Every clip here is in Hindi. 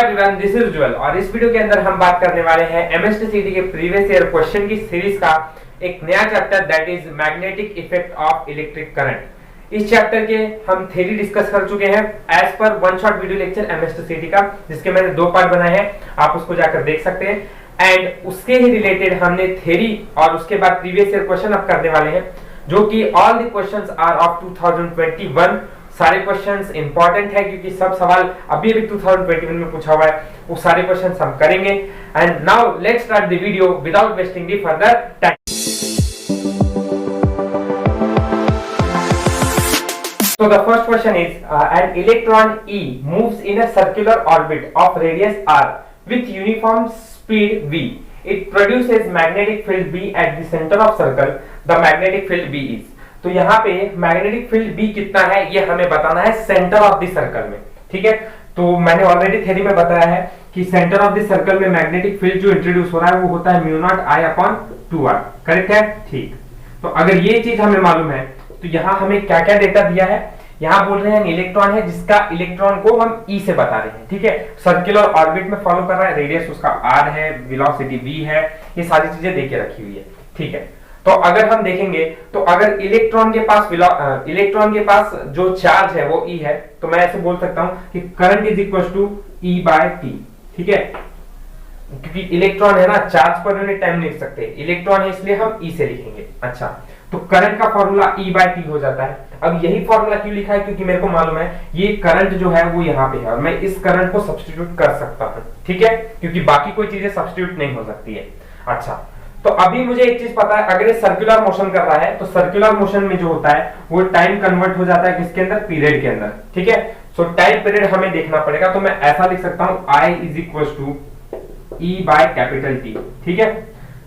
एवरीवन, दिस इज उज्ज्वल और इस वीडियो के अंदर हम बात करने वाले हैं एमएसटीसीटी के प्रीवियस ईयर क्वेश्चन की सीरीज का एक नया chapter that is magnetic effect of electric current. इस चैप्टर के हम थ्योरी डिस्कस कर चुके हैं as per one shot video lecture MSTCT का, जिसके मैंने 2 पार्ट बनाए हैं, आप उसको जाकर देख सकते हैं। एंड उसके ही रिलेटेड हमने थ्योरी और उसके बाद प्रीवियस ईयर क्वेश्चन अब करने वाले हैं, जो कि all the questions are of 2021। सारे क्वेश्चंस इंपॉर्टेंट है क्योंकि सब सवाल अभी 2021 में पूछा हुआ है, वो सारे क्वेश्चंस हम करेंगे। And now let's start the video without wasting the further time. So the first question is an electron E moves in a circular orbit of radius r with uniform speed v. It produces magnetic field B at the center of circle. The magnetic field B is, तो यहाँ पे मैग्नेटिक फील्ड B कितना है ये हमें बताना है सेंटर ऑफ द सर्कल में। ठीक है, तो मैंने ऑलरेडी थ्योरी में बताया है कि सेंटर ऑफ द सर्कल में मैग्नेटिक फील्ड जो इंट्रोड्यूस हो रहा है वो होता है mu not I upon 2r। Correct है? ठीक। तो अगर ये चीज हमें मालूम है तो यहाँ हमें क्या क्या डेटा दिया है। यहाँ बोल रहे हैं इलेक्ट्रॉन है जिसका इलेक्ट्रॉन को हम E से बता रहे हैं। ठीक है, सर्कुलर ऑर्बिट में फॉलो कर रहा है, रेडियस उसका r है, वेलोसिटी v है, ये सारी चीजें देके रखी हुई है। ठीक है, तो अगर हम देखेंगे तो अगर इलेक्ट्रॉन के पास जो चार्ज है वो E है, तो मैं ऐसे बोल सकता हूं कि current is equal to E by T। ठीक है, क्योंकि इलेक्ट्रॉन है ना, चार्ज पर यूनिट टाइम लिख सकते हैं, इलेक्ट्रॉन है इसलिए हम E से लिखेंगे। अच्छा, तो करंट का फॉर्मूला E बाय T हो जाता है। अब यही फॉर्मूला क्यों लिखा है? क्योंकि मेरे को मालूम है ये करंट जो है वो यहाँ पे है और मैं इस करंट को सब्स्टिट्यूट कर सकता हूँ। ठीक है, क्योंकि बाकी कोई चीजें सब्स्टिट्यूट नहीं हो सकती है। अच्छा, तो अभी मुझे एक चीज पता है, अगर ये सर्कुलर मोशन कर रहा है तो सर्कुलर मोशन में जो होता है वो टाइम कन्वर्ट हो जाता है किसके अंदर? पीरियड के अंदर। ठीक है, सो टाइम पीरियड हमें देखना पड़ेगा, तो मैं ऐसा लिख सकता हूं I is equal to E by capital T। ठीक है,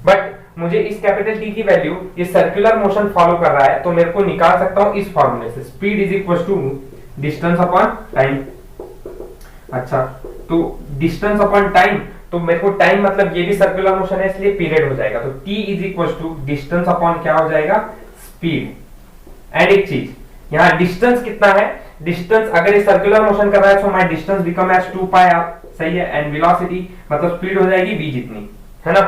बट मुझे इस कैपिटल T की वैल्यू ये सर्कुलर मोशन फॉलो कर रहा है तो मेरे को निकाल सकता हूं इस फॉर्मूले से, speed is equal to distance upon time. अच्छा, तो डिस्टेंस अपॉन टाइम, तो मेरे को टाइम मतलब ये भी सर्कुलर मोशन है इसलिए पीरियड हो जाएगा, तो t is equal to distance upon क्या हो जाएगा? स्पीड। एंड एक चीज यहाँ डिस्टेंस कितना है? डिस्टेंस अगर ये सर्कुलर मोशन कर रहा है तो my distance become as 2 pi r। सही है, एंड वेलोसिटी मतलब स्पीड हो जाएगी v जितनी, है ना।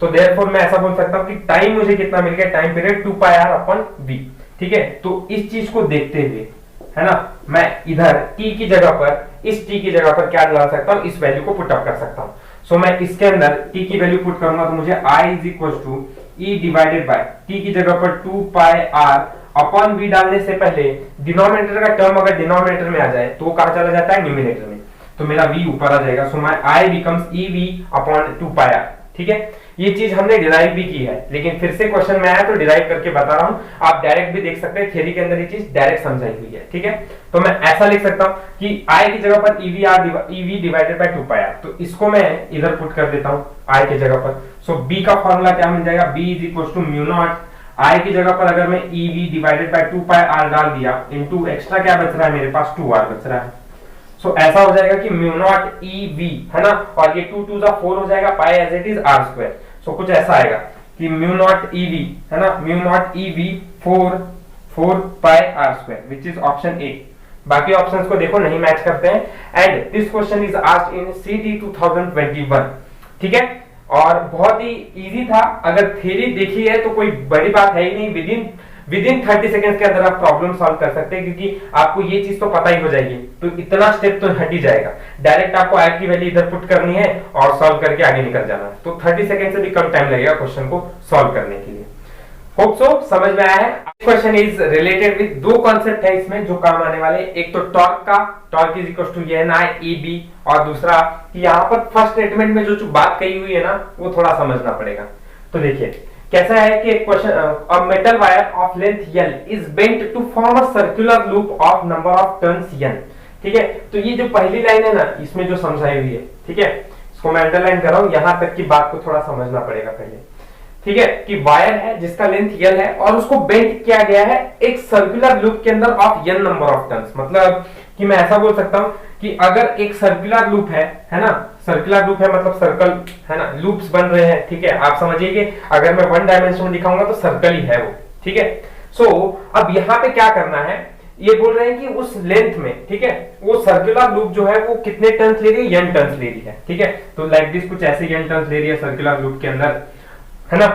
तो देयरफॉर मैं ऐसा बोल सकता हूं कि टाइम मुझे कितना मिल गया? Time period 2 pi r upon v। ठीक है, तो इस चीज को देखते हुए, है ना, मैं इधर t की जगह पर, इस t की जगह पर क्या डाल सकता हूं? इस वैल्यू को पुट अप कर सकता हूं। सो मैं इसके अंदर t की वैल्यू पुट करूंगा तो मुझे I is equal to E divided by t की जगह पर 2 पाई r अपॉन v डालने से पहले डिनोमिनेटर का टर्म अगर डिनोमिनेटर में आ जाए तो वो कहां चला जाता है? न्यूमरेटर में, तो मेरा v ऊपर आ जाएगा। So my I becomes EV upon 2 pi r। ठीक है, ये चीज हमने डिराइव भी की है, लेकिन फिर से क्वेश्चन में आया तो डिराइव करके बता रहा हूं। आप डायरेक्ट भी देख सकते हैं, थ्योरी के अंदर ये चीज डायरेक्ट समझाई हुई है। ठीक है, तो मैं ऐसा लिख सकता हूं कि I की जगह पर EV divided by 2 pi r, तो इसको मैं इधर पुट कर देता हूं I की जगह पर। सो B का फॉर्मूला क्या मिल जाएगा? B is equal to mu naught I की जगह पर अगर मैं EV divided by 2 pi r डाल दिया, इनटू एक्स्ट्रा क्या बच रहा है मेरे पास? 2r बच रहा है। सो ऐसा हो जाएगा कि म्यू नॉट EV, है ना, और ये 2 2 4 हो जाएगा, pi as it is r square. So कुछ ऐसा आएगा कि म्यू नॉट EV, है ना, mu naught EV 4 pi r square, which is option A. बाकी ऑप्शंस को देखो नहीं मैच करते हैं। And this question is asked in CT 2021। ठीक है, और बहुत ही इजी था, अगर थ्योरी देखी है तो कोई बड़ी बात है ही नहीं। विदिन 30 सेकंड्स के अंदर आप प्रॉब्लम सॉल्व कर सकते हैं, क्योंकि आपको ये चीज तो पता ही हो जाएगी, तो इतना स्टेप तो हट ही जाएगा। डायरेक्ट आपको आई की वैल्यू इधर पुट करनी है और सॉल्व करके आगे निकल जाना है, तो 30 सेकंड से भी कम टाइम लगेगा क्वेश्चन को सॉल्व करने के लिए। होप सो समझ में आया है। Question is related with 2 concept है इसमें जो काम आने वाले। एक तो टॉर्क का, torque is equal to NI EB, और दूसरा कि यहाँ पर फर्स्ट स्टेटमेंट में जो बात कही हुई है ना वो थोड़ा समझना पड़ेगा। तो देखिए कैसा है कि question, a metal wire of length L is bent to form a circular loop of number of turns N। ठीक है, तो ये जो पहली लाइन है ना इसमें जो समझाई हुई है, ठीक है, इसको मैं अंडरलाइन कर रहा हूं, यहां तक की बात को थोड़ा समझना पड़ेगा पहले। ठीक है, कि वायर है जिसका लेंथ L है और उसको बेंट किया गया है एक सर्कुलर लूप के अंदर of N number of turns. मतलब कि मैं ऐसा बोल सकता हूं कि अगर एक सर्कुलर लूप है ना, सर्कुलर लूप है मतलब सर्कल, है ना, लूप्स बन रहे हैं। ठीक है, आप समझिए कि अगर मैं 1 डायमेंशन में दिखाऊंगा तो सर्कल ही है वो। ठीक है, सो अब यहाँ पे क्या करना है, ये बोल रहे हैं कि उस लेंथ में, ठीक है, वो सर्कुलर लूप जो है वो कितने टर्न्स ले रही है, n टर्न्स ले रही है, ठीक है। तो लाइक दिस कुछ ऐसे n टर्न्स ले रही है सर्कुलर लूप के अंदर, है ना।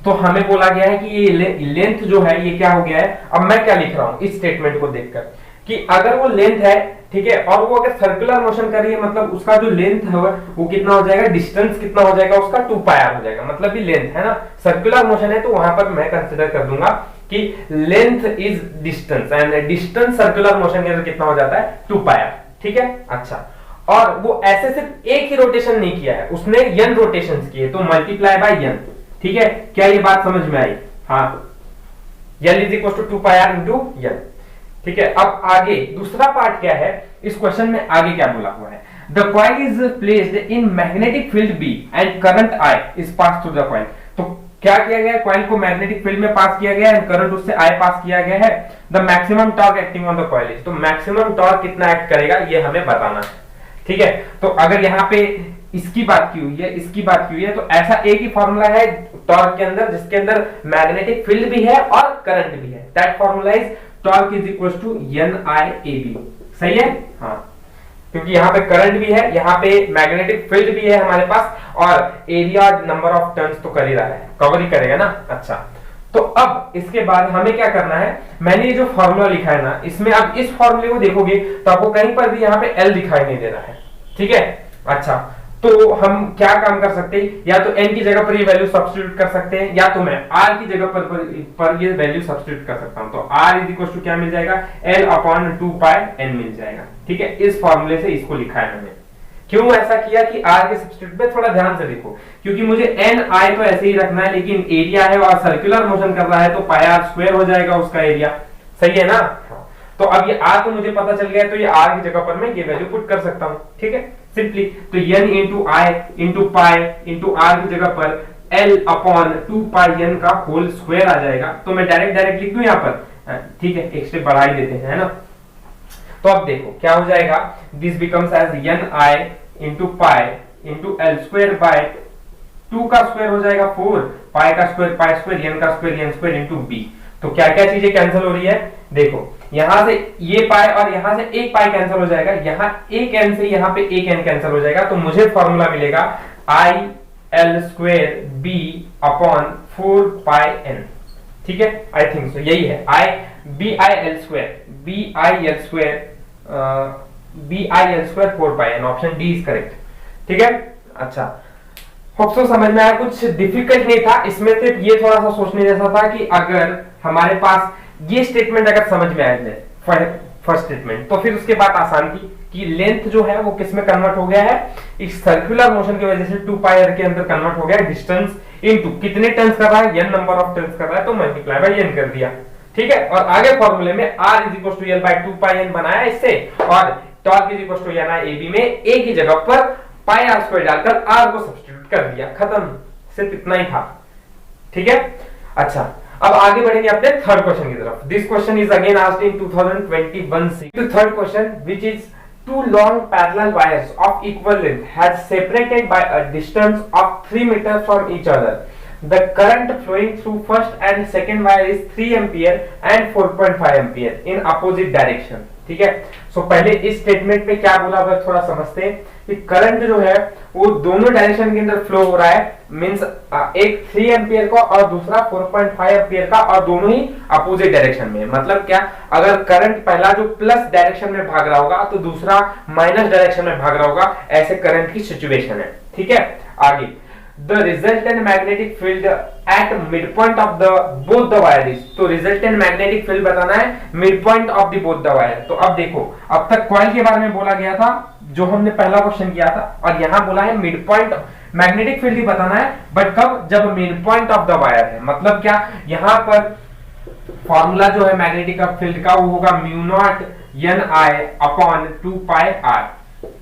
तो हमें बोला गया है कि ये लेंथ जो है ये क्या हो गया है। अब मैं क्या लिख रहा हूं इस स्टेटमेंट को देखकर कि अगर वो लेंथ है, ठीक है, और वो अगर सर्कुलर मोशन कर रही है, मतलब उसका जो लेंथ है वो कितना हो जाएगा, डिस्टेंस कितना हो जाएगा उसका 2πr हो जाएगा, मतलब ये लेंथ है ना। सर्कुलर मोशन है तो वहां पर मैं कंसीडर कर दूंगा कि length is distance and distance circular motion के अंदर कितना हो जाता है 2πr, ठीक है। अच्छा, और वो ऐसे सिर्फ एक ही रोटेशन नहीं किया है, उसने n रोटेशंस किए, तो मल्टीप्लाई बाय n, ठीक है। क्या ये बात समझ में आई? हाँ, L is equal to 2πr into n, ठीक है। अब आगे दूसरा पार्ट क्या है इस क्वेश्चन में, आगे क्या बोला हुआ है, the coil is placed in magnetic field B and current I is pass through the coil. तो क्या किया गया है, कॉइल को मैग्नेटिक फील्ड में पास किया गया है, करंट उससे I पास किया गया है। The maximum torque acting on the coil is, तो मैक्सिमम टॉर्क कितना एक्ट करेगा ये हमें बताना है, ठीक है। तो अगर यहाँ पे इसकी बात की हुई है, इसकी बात की हुई है, तो ऐसा एक ही फॉर्मूला है टॉर्क के अंदर जिसके अंदर मैग्नेटिक फील्ड भी है और करंट भी है। That formula is torque is equal to NIAB, सही है। हाँ, क्योंकि यहाँ पे करंट भी है, यहाँ पे मैग्नेटिक फील्ड भी है हमारे पास, और एरिया नंबर ऑफ टर्न्स तो कर ही रहा है, कवर ही करेगा ना। अच्छा, तो अब इसके बाद हमें क्या करना है, मैंने ये जो फॉर्मूला लिखा है ना, इसमें अब इस फॉर्मूले को देखोगे तो आपको कहीं पर भी यहाँ पे L दिखाई नहीं दे रहा है, ठीक है। अच्छा, तो हम क्या काम कर सकते हैं, या तो n की जगह पर ये वैल्यू सब्स्टिट्यूट कर सकते हैं, या तो मैं r की जगह पर ये वैल्यू सब्स्टिट्यूट कर सकता हूं। तो r इज इक्वल टू क्या मिल जाएगा, L अपॉन 2πn मिल जाएगा, ठीक है। इस फॉर्मूले से इसको लिखा है मैंने। क्यों ऐसा किया कि r के सब्स्टिट्यूट पे थोड़ा ध्यान से देखो, क्योंकि मुझे ni तो ऐसे ही रखना है, लेकिन एरिया है और सर्कुलर मोशन कर रहा है, तो πr² हो जाएगा उसका एरिया, सही है ना। तो अब ये r को मुझे पता चल गया, तो ये r की जगह पर मैं ये वैल्यू पुट कर सकता हूं, ठीक है, सिंपली। तो n इंटू आई इंटू पाई इंटू r की जगह पर L अपॉन 2πn का होल स्क्वायर आ जाएगा। तो मैं डायरेक्ट लिख दूं यहाँ पर, ठीक है, एक स्टेप बढ़ा ही देते हैं, है ना। तो अब देखो क्या हो जाएगा, this becomes as ni into pi into L square by 2 का स्क्वायर हो जाएगा 4, पाई का स्क्वायर पाई स्क्वायर, n का square n square into b। तो क्या क्या चीजें कैंसिल हो रही है, देखो यहां से ये पाई और यहां से एक पाई कैंसिल हो जाएगा, यहां एक n से यहां पे एक n कैंसिल हो जाएगा, तो मुझे फॉर्मूला मिलेगा i l square b upon 4 pi n, ठीक है। आई थिंक सो यही है, i b i l square b i l square 4 pi n, option D is correct, ठीक है। अच्छा, होप सो समझ में आया, कुछ डिफिकल्ट नहीं था इसमें, सिर्फ ये थोड़ा सा सोचने जैसा था कि अगर हमारे पास ये स्टेटमेंट अगर समझ में आ जाए फर्स्ट स्टेटमेंट, तो फिर उसके बाद आसान थी कि लेंथ जो है वो किस में कन्वर्ट हो गया है, इस सर्कुलर मोशन की वजह से 2πr के अंदर कन्वर्ट हो गया, डिस्टेंस इनटू कितने टर्न्स कर रहा है, n नंबर ऑफ टर्न्स कर रहा है, तो मल्टीप्लाई बाय n कर दिया, ठीक है। और आगे फॉर्मूले में r is equal to L by 2πn बनाया इससे, और torque is equal to NIAB में एक ही जगह पर पाई r स्क्वायर डालकर r को सब्स्टिट्यूट कर दिया, खत्म, सिर्फ इतना ही था, ठीक है। अच्छा, अब आगे बढ़ेंगे अपने थर्ड क्वेश्चन की तरफ। This question is again asked in 2021 the third question which is two long parallel wires of equal length has separated by a distance of 3 meters from each other. The current flowing through first and second wire is 3 ampere and 4.5 ampere in opposite direction. ठीक है, सो पहले इस स्टेटमेंट पे क्या बोला हुआ थोड़ा समझते हैं कि करंट जो है वो दोनों डायरेक्शन के अंदर फ्लो हो रहा है, मींस एक 3 एम्पियर का और दूसरा 4.5 एम्पियर का, और दोनों ही अपोजिट डायरेक्शन में। मतलब क्या, अगर करंट पहला जो प्लस डायरेक्शन में भाग रहा होगा तो दूसरा माइनस डायरेक्शन में भाग रहा होगा, ऐसे करंट की सिचुएशन है, ठीक है। आगे the resultant magnetic field at midpoint of the both the wire is, तो resultant magnetic field बताना है midpoint of the both the wire। तो अब देखो, अब तक कॉइल के बारे में बोला गया था जो हमने पहला क्वेश्चन किया था, और यहाँ बोला है मिड पॉइंट मैग्नेटिक फील्ड ही बताना है, बट कब, जब mid point of the wire है। मतलब क्या, यहाँ पर फॉर्मूला जो है मैग्नेटिक फील्ड का वो होगा mu naught NI upon 2πr,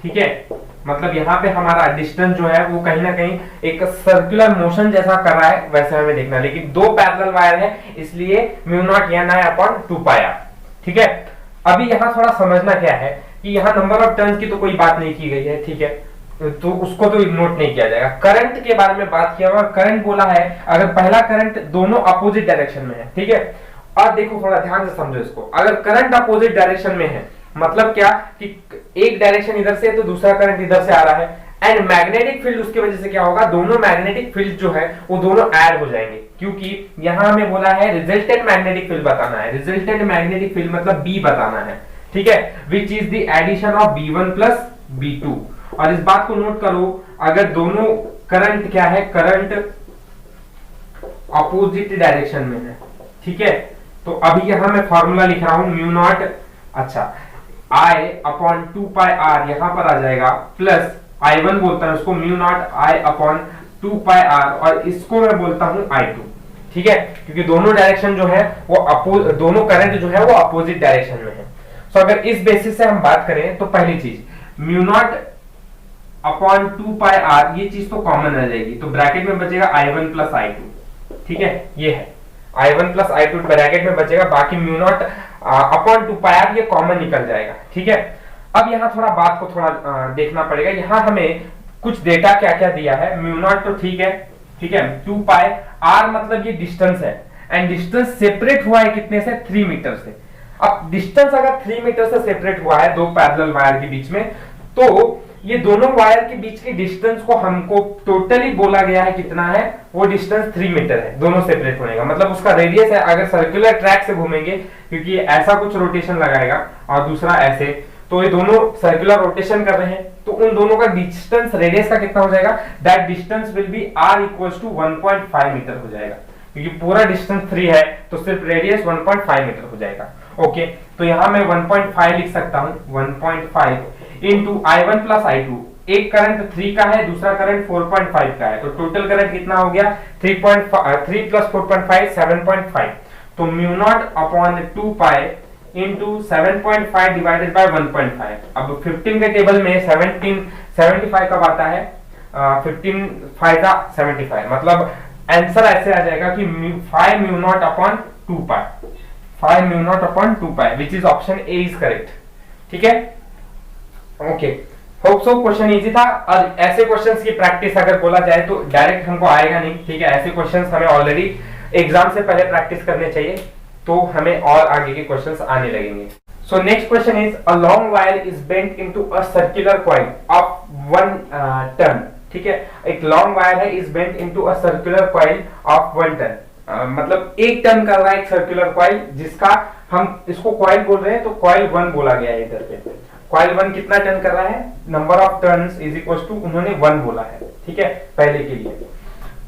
ठीक है। मतलब यहाँ पे हमारा डिस्टेंस जो है वो कहीं ना कहीं एक सर्कुलर मोशन जैसा कर रहा है, वैसे हमें देखना, लेकिन दो पैरेलल वायर है इसलिए mu naught NI upon 2πr, ठीक है। अभी यहाँ थोड़ा समझना क्या है कि यहाँ नंबर ऑफ टर्न्स की तो कोई बात नहीं की गई है, ठीक है, तो उसको तो इग्नोर नहीं किया जाएगा। करंट के बारे में बात किया हुआ, करंट बोला है अगर पहला करंट दोनों अपोजिट डायरेक्शन में है, ठीक है, और देखो थोड़ा ध्यान से समझो इसको, अगर करंट अपोजिट डायरेक्शन में है, मतलब क्या कि एक डायरेक्शन इधर से है तो दूसरा करंट इधर से आ रहा है, एंड मैग्नेटिक फील्ड उसकी वजह से क्या होगा, दोनों मैग्नेटिक फील्ड जो है वो दोनों ऐड हो जाएंगे, क्योंकि यहां हमें बोला है रिजल्टेंट मैग्नेटिक फील्ड बताना है, रिजल्टेंट मैग्नेटिक फील्ड मतलब बी बताना है, ठीक है, which is the addition of B1 plus B2। और इस बात को नोट करो, अगर दोनों करंट क्या है, करंट अपोजिट डायरेक्शन में है, ठीक है, तो अभी यहां मैं फॉर्मूला लिख रहा हूं म्यू नॉट, अच्छा I अपॉन 2πr यहां पर आ जाएगा, प्लस I1 बोलता है उसको mu naught I upon 2πr, और इसको मैं बोलता हूं I2, ठीक है, क्योंकि दोनों डायरेक्शन जो है वो दोनों करंट जो है वो अपोजिट डायरेक्शन में है। सो अगर इस बेसिस से हम बात करें तो पहली चीज म्यू नॉट अपॉन 2πr, ये चीज तो कॉमन रह जाएगी, तो ब्रैकेट में बचेगा I1 प्लस I2, ठीक है, ये है I1 प्लस I2 ब्रैकेट में बचेगा, बाकी म्यू नॉट अपॉन 2πr ये कॉमन निकल जाएगा, ठीक है। अब यहाँ थोड़ा बात को थोड़ा देखना पड़ेगा, यहाँ हमें कुछ डेटा क्या क्या दिया है, म्यू नॉट तो ठीक है, ठीक है, 2πr मतलब ये डिस्टेंस है, एंड डिस्टेंस सेपरेट हुआ है कितने से, 3 मीटर से। अब डिस्टेंस अगर 3 मीटर से सेपरेट हुआ है दो पैरेलल वायर के बीच में, तो ये दोनों वायर के बीच के डिस्टेंस को हमको टोटली बोला गया है कितना है, वो डिस्टेंस 3 मीटर है, दोनों सेपरेट होने का मतलब उसका रेडियस है, अगर सर्कुलर ट्रैक से घूमेंगे, क्योंकि ऐसा कुछ रोटेशन लगाएगा और दूसरा ऐसे, तो ये दोनों सर्कुलर रोटेशन कर रहे हैं, तो उन दोनों का डिस्टेंस रेडियस का कितना हो जाएगा, that distance will be r equals to 1.5 metre हो जाएगा, क्योंकि पूरा डिस्टेंस 3 है तो सिर्फ रेडियस 1.5 मीटर हो जाएगा। ओके, तो यहां मैं 1.5 लिख सकता हूं, 1.5 इंटू I1 प्लस I2, एक करंट 3 का है, दूसरा करंट 4.5 का है, तो टोटल करंट कितना हो गया, 3 प्लस 4.5 7.5, तो mu naught upon 2π into 7.5 divided by 1.5। अब 15 के टेबल में 75 कब आता है, 15 5 का 75, मतलब आंसर ऐसे आ जाएगा कि 5 mu naught upon 2π, 5 mu naught upon 2π, which is option A is correct, ठीक है। Okay, hope so question easy था, और ऐसे क्वेश्चंस की प्रैक्टिस अगर बोला जाए तो डायरेक्ट हमको आएगा नहीं, ठीक है, ऐसे क्वेश्चंस हमें ऑलरेडी एग्जाम से पहले प्रैक्टिस करने चाहिए, तो हमें और आगे के क्वेश्चंस आने लगेंगे। So next question is a long wire is bent into a circular coil of 1 turn, ठीक है, एक लॉन्ग वायर है is bent into a circular coil of 1 turn, मतलब 1 टन कर रहा है एक सर्कुलर कॉइल, जिसका हम इसको कॉइल बोल रहे हैं, तो कॉइल 1 बोला गया है इधर पे, कॉइल 1 कितना टर्न कर रहा है, number of turns is equal to उन्होंने 1 बोला है, ठीक है, पहले के लिए,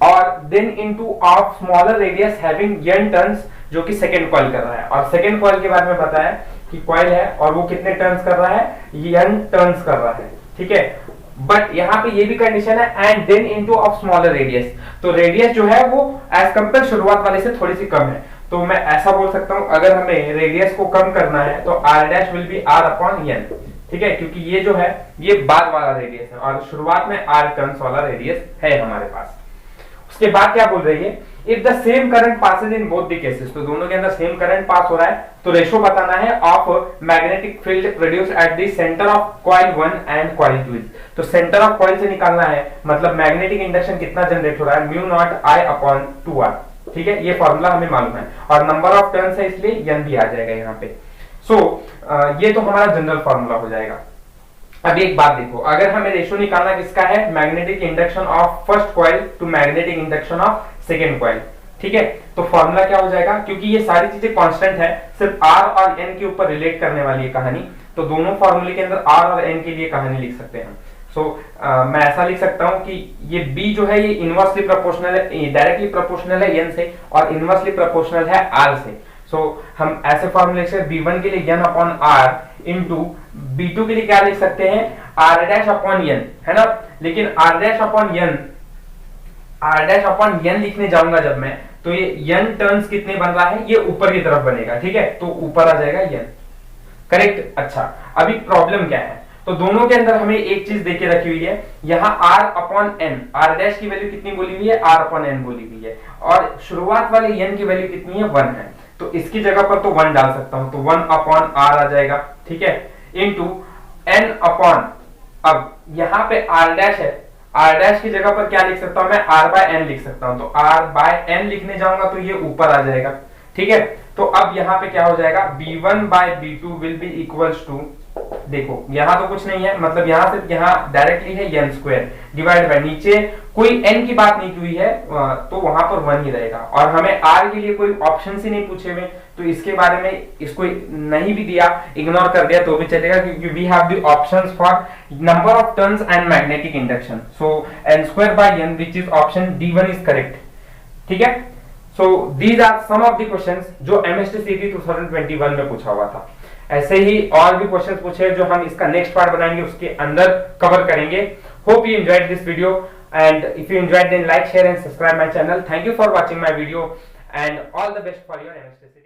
और then into of smaller radius having n turns, जो कि सेकंड कॉइल कर रहा है, और सेकंड कॉइल के बारे में बताया कि कॉइल है और वो कितने टर्न्स कर रहा है, n टर्न्स कर रहा है, ठीक है, बट यहाँ पे ये भी कंडीशन है and then into of smaller radius, तो रेडियस जो है वो एज कंपेयर शुरुआत वाले से थोड़ी सी कम है, तो मैं ऐसा बोल सकता हूं अगर हमें रेडियस को कम करना है तो r dash will be r upon n, ठीक है, क्योंकि ये जो है ये बाद वाला रेडियस है और शुरुआत में r टर्न्स वाला रेडियस है हमारे पास। उसके बाद क्या बोल रही है, if the same current passes in both the cases, तो दोनों के अंदर सेम करंट पास हो रहा है, तो रेशो बताना है of magnetic field produced at the centre of coil 1 and coil 2, तो सेंटर ऑफ कॉइल से निकालना है, मतलब मैग्नेटिक इंडक्शन कितना जनरेट हो रहा है, mu naught I upon 2r, ठीक है, ये फॉर्मूला हमें मालूम है, और नंबर ऑफ टर्न्स है इसलिए n भी आ जाएगा यहाँ पे। सो ये तो हमारा जनरल फॉर्मूला हो जाएगा। अब एक बात देखो, अगर हमें रेशो निकालना किसका है, magnetic induction of first coil to magnetic induction of second coil, ठीक है, तो फॉर्मूला क्या हो जाएगा, क्योंकि ये सारी चीजें कांस्टेंट है, सिर्फ r और n के ऊपर रिलेट करने वाली है कहानी, तो दोनों फॉर्मूले के अंदर r और n के लिए कहानी लिख सकते हैं। सो मैं ऐसा लिख सकता हूं कि ये b जो है ये इनवर्सली प्रोपोर्शनल है, डायरेक्टली प्रोपोर्शनल है n से, और इनवर्सली प्रोपोर्शनल है r से। सो हम ऐसे फॉर्मूले से b1 के लिए n upon r into b2 के लिए क्या लिख सकते हैं, r डैश अपॉन n, है ना, लेकिन r डैश अपॉन n लिखने जाऊंगा जब मैं, तो ये n टर्न्स कितने बन रहा है, ये ऊपर की तरफ बनेगा, ठीक है, तो ऊपर आ जाएगा n, करेक्ट। अच्छा, अभी प्रॉब्लम क्या है, तो दोनों के अंदर हमें एक चीज देके रखी हुई है, यहाँ r upon n, r dash की वैल्यू कितनी बोली हुई है, r अपॉन n बोली हुई है, और शुरुआत वाले n की वैल्यू कितनी है, 1 है, तो इसकी जगह पर तो 1 डाल सकता हूं, तो 1 अपॉन r आ जाएगा, ठीक है, इंटू n अपॉन, अब यहाँ पे r डैश है, r डैश की जगह पर क्या लिख सकता हूं मैं, r बाय n लिख सकता हूं, तो r बाय n लिखने जाऊंगा तो ये ऊपर आ जाएगा, ठीक है, तो अब यहाँ पे क्या हो जाएगा, b1 by b2 will be equals to, देखो यहाँ तो कुछ नहीं है, मतलब यहाँ से यहाँ डायरेक्टली है n स्क्वायर डिवाइड बाय, नीचे कोई n की बात नहीं की हुई है तो वहां पर 1 ही रहेगा, और हमें r के लिए कोई ऑप्शन ही नहीं पूछे हुए, तो इसके बारे में इसको नहीं भी दिया, इग्नोर कर दिया तो भी चलेगा, क्योंकि we have the options for number of turns and magnetic induction, so n square by n which is option D1 is correct. ठीक है, so these are some of the questions जो MSTCT 2021 में पूछा हुआ था। ऐसे ही और भी क्वेश्चंस पूछे जो हम इसका नेक्स्ट पार्ट बनाएंगे, उसके अंदर कवर करेंगे। Hope you enjoyed this video, and if you enjoyed then like, share and subscribe my channel. Thank you for watching my video and all the best for your MSTC.